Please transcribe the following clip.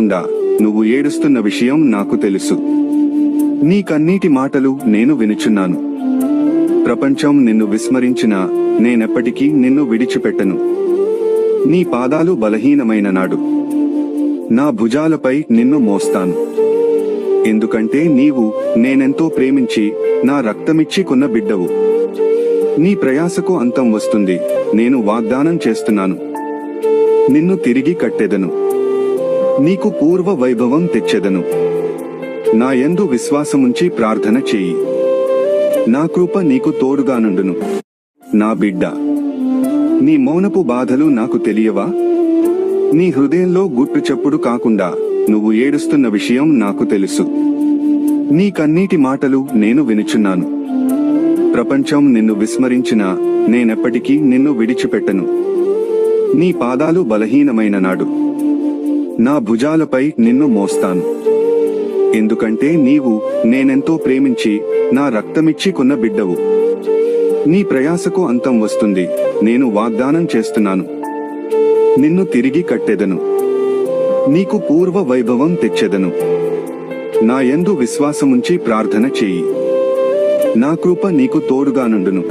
కాకుండా నువ్వు ఏడుస్తున్న విషయం నాకు తెలుసు. నీ కన్నీటి మాటలు నేను వినుచున్నాను. ప్రపంచం నిన్ను విస్మరించినా నేనెప్పటికీ నిన్ను విడిచిపెట్టను. నీ పాదాలు బలహీనమైన నాడు నా భుజాలపై నిన్ను మోస్తాను. ఎందుకంటే నీవు నేనెంతో ప్రేమించి నా రక్తమిచ్చి కొన్న బిడ్డవు. నీ ప్రయాసకు అంతం వస్తుంది. నేను వాగ్దానం చేస్తున్నాను, నిన్ను తిరిగి కట్టెదను, నీకు పూర్వ వైభవం తెచ్చెదను. నా యందు విశ్వాసముంచి ప్రార్థన చేయి. నా కృప నీకు తోడుగానుండును. నా బిడ్డ, నీ మౌనపు బాధలు నాకు తెలియవా? నీ హృదయంలో గుట్టు చప్పుడు కాకుండా నువ్వు ఏడుస్తున్న విషయం నాకు తెలుసు. నీ కన్నీటి మాటలు నేను వినుచున్నాను. ప్రపంచం నిన్ను విస్మరించినా నేనెప్పటికీ నిన్ను విడిచిపెట్టను. నీ పాదాలు బలహీనమైన నాడు నా భుజాలపై నిన్ను మోస్తాను. ఎందుకంటే నీవు నేనెంతో ప్రేమించి నా రక్తమిచ్చి కొన్న బిడ్డవు. నీ ప్రయాసకు అంతం వస్తుంది. నేను వాగ్దానం చేస్తున్నాను, నిన్ను తిరిగి కట్టెదను, నీకు పూర్వ వైభవం తెచ్చెదను. నా యందు విశ్వాసముంచి ప్రార్థన చేయి. నా కృప నీకు తోడుగానుండును.